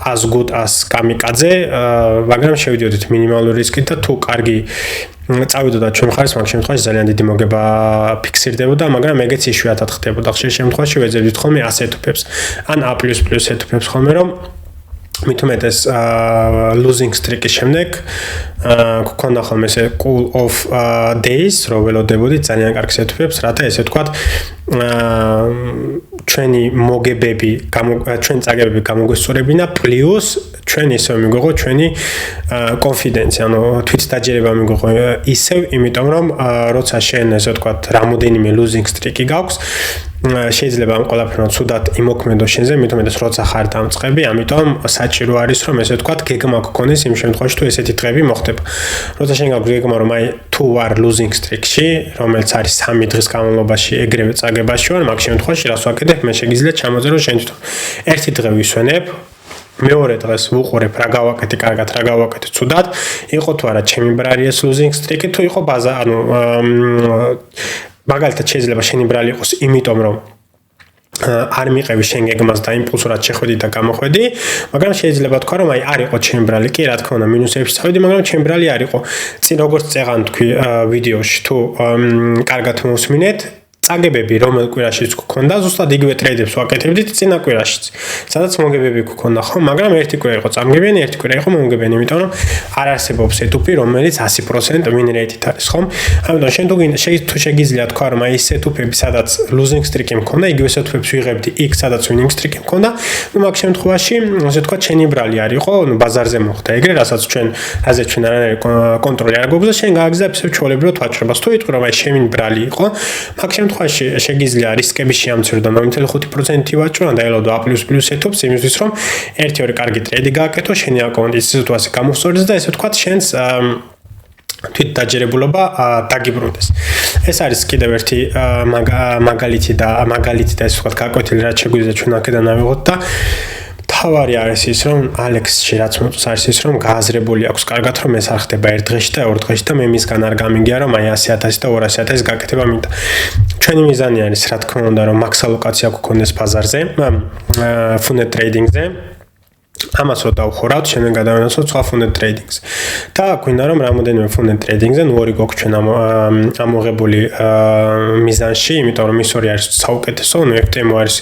as good as kamikaze, მაგრამ შევიდოდით მინიმალური რისკით და თუ კარგი წავიდოდა ჩვენ ხარს, მაგ შემთხვევაში ძალიან დიდი მოგება ფიქსირდებოდა, მაგრამ ეგეც იშვიათად ხდებოდა. ხშირ შემთხვევაში ვეძებდით ხოლმე ასეთუპებს ან A++ სეტუპებს ხოლმე, რომ მით უმეტეს losing streak-ის შემდეგ გქონდა ხოლმე ესე cool off days, რო ველოდებოდით ძალიან კარგ სეტუპებს, რათა ესე ვთქვათ, ჩვენი მოგებები, ჩვენ წაგებები გამოგვესწორებინა, პლუს ჩვენ ისე მიგვიღო ჩვენი კონფიდენცია, ანუ თვითდაჯერება მიგვიღო ისევ, იმიტომ რომ როცა შენ ესე ვთქვათ, რამოდენიმე losing streak-ი გაქვს, შეიძლება ამ ყველაფერთან ცუდად იმოქმედო შენზე, მით უმეტეს როცა ხარ დამწყები, ამიტომ საჭირო არის რომ ესე ვთქვათ, გეგმა გქონდეს იმ შემთხვევაში, თუ ესეთი დღეები მოხდება. როცა შენ გაქვს გეგმა, რომ აი თუ ვარ losing streak-ში, რომელიც არის 3 დღის განმავლობაში ეგრევე წაგებაში ვარ, მაგ შემთხვევაში რას ვაკეთებ? მე შეგიძლია ჩამოწერო შენ თვითონ. ერთი დღე ვისვენებ, მეორე დღეს ვუყურებ რა გავაკეთე კარგად, რა გავაკეთე ცუდად, იყო თუ არა ჩემი ბრალი ეს losing streak-ი, თუ იყო ბაზა, ანუ მაგალითად შეიძლება შენი ბრალი იყოს, იმიტომ რომ არ მიყევი შენ გეგმას და იმპულსურად შეხვედი და გამოხვედი, მაგრამ შეიძლება თქვა რომ აი არ იყო ჩემი ბრალი, კი რა თქმა უნდა მინუსებში წავედი, მაგრამ ჩემი ბრალი არ იყო. წინ როგორც წეღან თქვი ვიდეოში, თუ კარგად მოსმინეთ, წაგებები რომელ კვირაშიც გქონდა, ზუსტად იგივე ტრეიდებს ვაკეთებდით წინა კვირაშიც. სადაც მოგებები გქონდა, ხო, მაგრამ ერთი კვირა იყო წამგებიანი, ერთი კვირა იყო მომგებიანი, იმიტომ რომ არ არსებობს სეტუპი, რომელიც 100% win rate-ით არის, ხო? ამიტომ შენ თუ შეგიძლია თქვა, რომ აი ეს სეტუპები, სადაც losing streak-ი მქონდა, იგივე სეტუპებს ვიღებდი იქ, სადაც winning streak-ი მქონდა, ну მაგ შემთხვევაში, ასე თქვა, შენი ბრალი არ იყო, ну ბაზარზე მოხდა ეგრე, რასაც რაზე ჩვენ არანაირი კონტროლი არ გვაქვს და შენ გააგზავნა ისევ ჩვეულებრივად ვაჭრობას. თუ იტყვი, რომ აი შენი ბრალი იყო, მაგ შეგიძლია რისკები შეამცირო და 0.5% ვაჭრო და ელოდო A++ სეტუპს იმისთვის რომ 1-2 კარგი ტრეიდი გააკეთო შენი აკაუნტი ისე თუ ასე გამოსწორდეს და ესე ვთქვათ შენს თვითდაჯერებულობა დაგიბრუნდეს. ეს არის კიდევ ერთი მაგალითი და ესე ვთქვათ გაკვეთილი რაც შეგვიძლია ჩვენ აქედან ავიღოთ და თავარი არის ის რომ ალექსში რაც მოწონს არის ის რომ გააზრებული აქვს კარგად რომ ეს არ ხდება ერთ დღეში და ორ დღეში და მე მისგან არ გამიგია რომ აი 100,000 და 200,000 გაკეთება მინდა. ჩვენი მიზანი არის რა თქმა უნდა რომ მაქსალოკაცია გქონდეს ბაზარზე, ფუნდ ტრეიდინგზე. ამას რო დავხურავთ, შენ გადავინაცვლოთ სხვა funded trading-ს. და გვინდა რომ რამოდენიმე funded trading-ზე ორი გვაქვს ჩვენ ამოღებული მიზანში, იმიტომ რომ ის ორი არის საუკეთესო, FTMO არის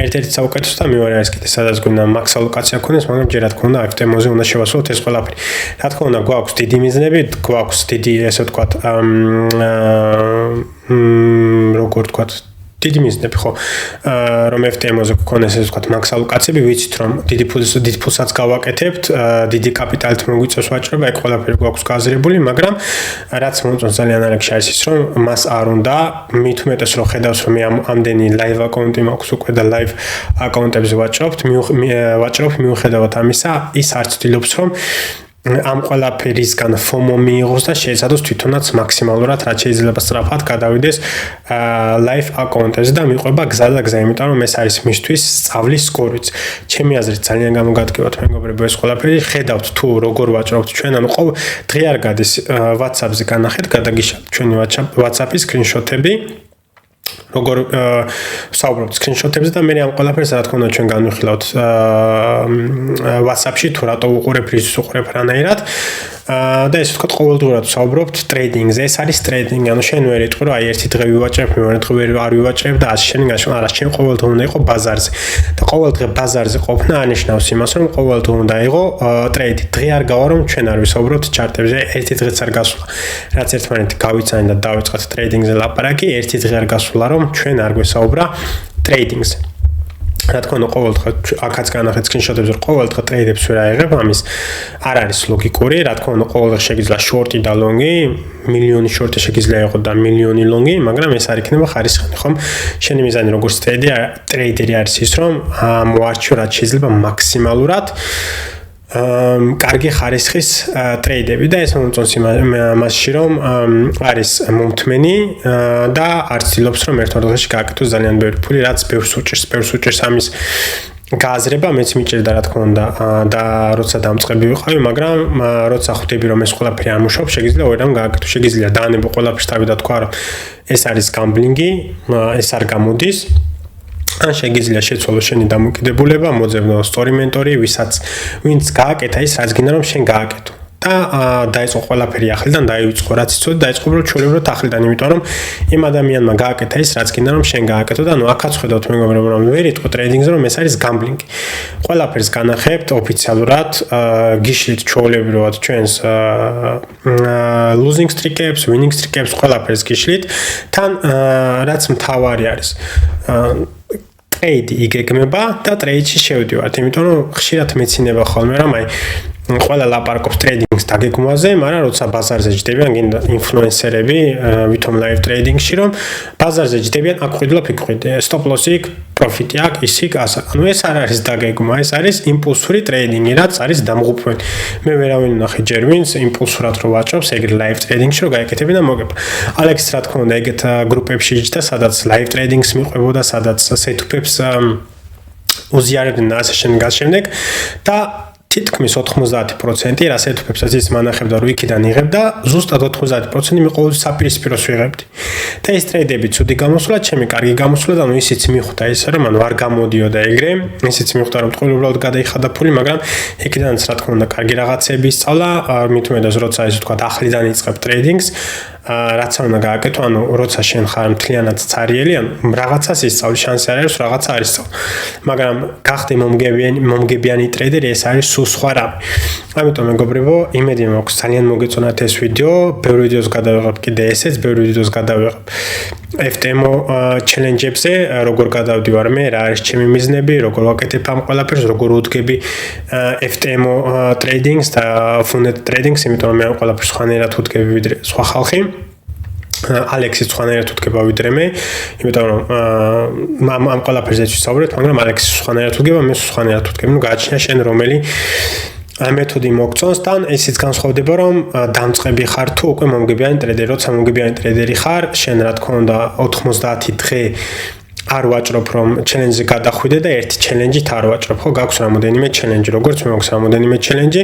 ერთ-ერთი საუკეთესო და მეორე არის კიდე სადაც გვინდა max allocation ქონდეს, მაგრამ ჯერ რა თქმა უნდა FTMO-ზე უნდა შევასრულოთ ეს ყველაფერი. რა თქმა უნდა გვაქვს დიდი მიზნები, გვაქვს დიდი ესე ვთქვათ როგორ ვთქვათ დიდი მიზნები ხო რომ FTMO-ზე გქონდეს ეს ვთქვათ max allocation-ები ვიცით რომ დიდი ფულსაც გავაკეთებთ დიდი კაპიტალით მოგვიწევს ვაჭრობა ეგ ყველაფერი გვაქვს გაზრებული მაგრამ რაც მომწონს ძალიან არაკში არის ის რომ მას არ უნდა მით უმეტეს რომ ხედავს რომ მე ამდენი live account-ი მაქვს უკვე და live account-ებზე ვაჭრობთ მიუხედავად ამისა ის არ ცდილობს რომ ამ ყველაფერისგან FOMO მიიღოს და შეეცადოს თვითონაც მაქსიმალურად რაც შეიძლება სწრაფად გადავიდეს live account-ებზე და მიყვება გზა და გზა, იმიტომ რომ ეს არის მისთვის სწავლის სკორიც. ჩემი აზრით ძალიან გამოგადგებათ მეგობრებო ეს ყველაფერი. ხედავთ თუ როგორ ვაჭრობთ ჩვენ, ანუ დღე არ გადის WhatsApp-ზე განახეთ, გადაგიშალთ ჩვენი WhatsApp-ის screenshot-ები. როგორ საუბრობთ screenshot-ებზე და მე ამ ყველაფერს რა თქმა უნდა ჩვენ განვიხილავთ WhatsApp-ში თუ რატო უყურებ რის უყურებ რანაირად და ეს ვთქვათ ყოველდღურად საუბრობთ trading-ზე ეს არის trading ანუ შენ ვერ იტყვი რომ აი ერთი დღე ვივაჭრებ მეორე დღე არ ვივაჭრებ და ასე შენ გაშლა არა შენ ყოველდღე უნდა იყო ბაზარზე და ყოველდღე ბაზარზე ყოფნა ანიშნავს იმას რომ ყოველდღე უნდა იყო ტრეიდი დღე არ გავა რომ ჩვენ არ ვისაუბროთ ჩარტებზე ერთი დღეც არ გასულა რაც ერთმანეთი გავიცანი და დავიწყოთ trading-ზე ლაპარაკი ერთი დღე არ გასულა რომ ჩვენ არ გვესაუბრა trading-ზე რა თქმა უნდა ყოველდღე აქაც განახეთ screenshot-ებზე ყოველდღე ტრეიდებს ვერ აიღებ ამის არ არის ლოგიკური რა თქმა უნდა ყოველდღე შეგიძლია short-ი და long-ი მილიონი short-ი შეგიძლია იყოს და მილიონი long-ი მაგრამ ეს არ იქნება ხარისხანი ხომ შენი მიზანი როგორც ტრეიდერი არის ის რომ მოარჩიო რაც შეიძლება მაქსიმალურად კარგი ხარისხის ტრეიდები და ეს მომწონს იმაში რომ არის მომთმენი და არ ცდილობს რომ ერთ-ერთ დღეში გააკეთოს ძალიან ბევრი ფული რაც ბევრს უჭერს ამის გააზრება მეც მიჭირდა რა თქმა უნდა და როცა დამწყები ვიყავი მაგრამ როცა ხვდები რომ ეს ყველაფერი არ მუშაობს შეგიძლია ორამ გააკეთო შეგიძლია დაანებო ყველაფერს თავი და თქვა რომ ეს არის გამბლინგი ეს არ გამოდის ან შეგიძლია შეცვალო შენი დამოკიდებულება, მოძებნო სტორი მენტორი, ვინც გააკეთა ის, რაც გინდა რომ შენ გააკეთო. და დაიწყო ყველაფერი ახლიდან, დაივიწყო რაც იცოდი, დაიწყო უბრალოდ ახლიდან, იმიტომ რომ იმ ადამიანმა გააკეთა ის, რაც გინდა რომ შენ გააკეთო და ნუ აქაც ხედავთ მეგობრებო, რომ ვერ იტყვი ტრეიდინგზე, რომ ეს არის გამბლინგი. ყველაფერს განახებთ ოფიციალურად, გიშლით ჩვეულებრივად ჩვენს losing streak-ებს, winning streak-ებს ყველაფერს გიშლით, თან რაც მთავარი არის ტრეიდი იგეგმება და ტრეიდში შევდივართ, იმიტომ რომ ხშირად მეცინება ხოლმე რომ აი ყველა ლაპარაკობს ტრეიდინგს დაგეგმვაზე, მაგრამ როცა ბაზარზე ჯდებიან გინდა ინფლუენსერები, ვითომ live trading-ში რომ ბაზარზე ჯდებიან, აქ ყვიდლობ იქ ყვიდე, stop loss-ი, პროფიტი აქ, ის იქ, ასე. ანუ ეს არ არის დაგეგმა, ეს არის იმპულსური ტრეიდინგი, რაც არის დამღუპველი. მე ვერავინ ვნახე ჯერ ვინც იმპულსურად რო ვაჭრობს, ეგრე live trading-ში რო გაეკეთებინა მოგება. ალექს რა თქმა უნდა ეგეთ გრუპებში იჯდა, სადაც live trading-ს მიყვებოდა, სადაც setup-ებს უზიარებდნენ ასე შემდეგ და თითქმის 90% რა setup-ებსაც ის მანახებდა რომ იქიდან იღებდა, ზუსტად 90% მე ყოველთვის საპირისპიროს ვიღებდი. და ეს ტრეიდები ცუდი გამოსულა, ჩემი კარგი გამოსულა და ნუ ისიც მიხვდა ისე რომ ანუ არ გამოდიოდა ეგრე, ისიც მიხვდა რომ თქვენ უბრალოდ გადაიხადა ფული, მაგრამ იქიდანაც რა თქმა უნდა კარგი რაღაცები ისწავლა, მით უმეტეს როცა ის თქვა ახლიდან იწყებ ტრეიდინგს, რაც არ უნდა გააკეთო, ანუ როცა შენ ხარ მთლიანად цаრიელი, ანუ რაღაცას ისწავლი, შანსი არ არის რაღაცა არ ისწავლ. მაგრამ გახდე მომგებიანი ტრეიდერი, ეს არის სულ სხვა რამე. ამიტომ მეგობრებო, იმედი მაქვს ძალიან მოგეწონათ ეს ვიდეო, ბევრ ვიდეოს გადავიღებ კიდე ესეც, ბევრ ვიდეოს გადავიღებ FTMO challenge-ებზე, როგორ გადავდივარ მე, რა არის ჩემი მიზნები, როგორ ვაკეთებ ამ ყველაფერს, როგორ ვუდგები FTMO trading-ს და funded trading-ს, იმიტომ რომ მე ამ ყველაფერს სხვანაირად ვუდგები ვიდრე სხვა ხალხი. ალექსი სხვანაირად ვუდგება ვიდრე მე, იმიტომ რომ ამ ყველაფერზე ვისაუბრეთ, მაგრამ ალექსი სხვანაირად ვუდგება, მე სხვანაირად ვუდგები. ნუ გააჩნია შენ რომელი მეთოდი მოგწონს და ისიც განსხვავდება რომ დამწყები ხარ თუ უკვე მომგებიანი ტრეიდერი, როცა მომგებიანი ტრეიდერი ხარ, შენ რა თქმა უნდა 90 დღე არ ვაჭრობ რომ ჩელენჯზე გადახვიდე და ერთი ჩელენჯით არ ვაჭრობ. ხო, გაქვს რამოდენიმე ჩელენჯი, როგორც მე მაქვს რამოდენიმე ჩელენჯი,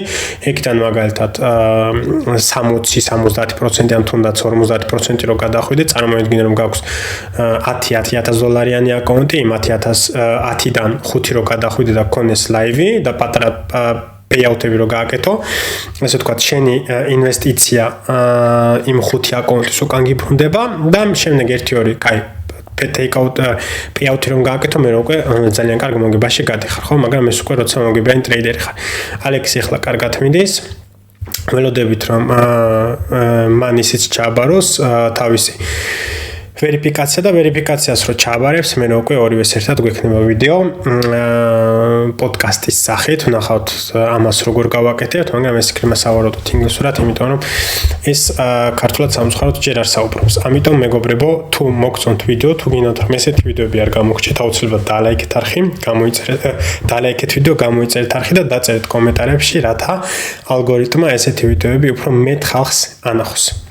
იქიდან მაგალითად 60-70% ან თუნდაც 50% რო გადახვიდე, წარმოიდგინე რომ გაქვს $10,000 აკაუნტი, იმ 10,000-დან 5 რო გადახვიდე და გქონდეს ლაივი და პატარა payout-ები რო გააკეთო, ესე ვთქვათ, შენი ინვესტიცია იმ 5 აკაუნტის უკან გიბრუნდება და შემდეგ 1-2, კაი payout-ი რომ გააკეთო, მე უკვე ძალიან კარგ მოგებაში გადიხარ, ხო, მაგრამ ეს უკვე როცა მოგებიანი ტრეიდერი ხარ. ალექსი ახლა კარგად მიდის. ველოდებით რომ მან ისიც ჩააბაროს თავისი ვერიფიკაცია და ვერიფიკაციას რო ჩააბარებს, მე უკვე ორივეს ერთად გვექნება ვიდეო პოდკასტის სახით, ვნახავთ ამას როგორ გავაკეთებთ, მაგრამ ეს იქნება სავარაუდოდ ინგლისურად, იმიტომ რომ ეს ქართულად სამწუხაროდ ჯერ არ საუბრობს. ამიტომ მეგობრებო, თუ მოგწონთ ვიდეო, თუ გინდათ რომ ესეთი ვიდეოები არ გამოგრჩეთ, აუცილებლად დალაიქეთ არხი, დალაიქეთ ვიდეო, გამოიწერეთ არხი და დაწერეთ კომენტარებში, რათა ალგორითმმა ესეთი ვიდეოები უფრო მეტ ხალხს ანახოს.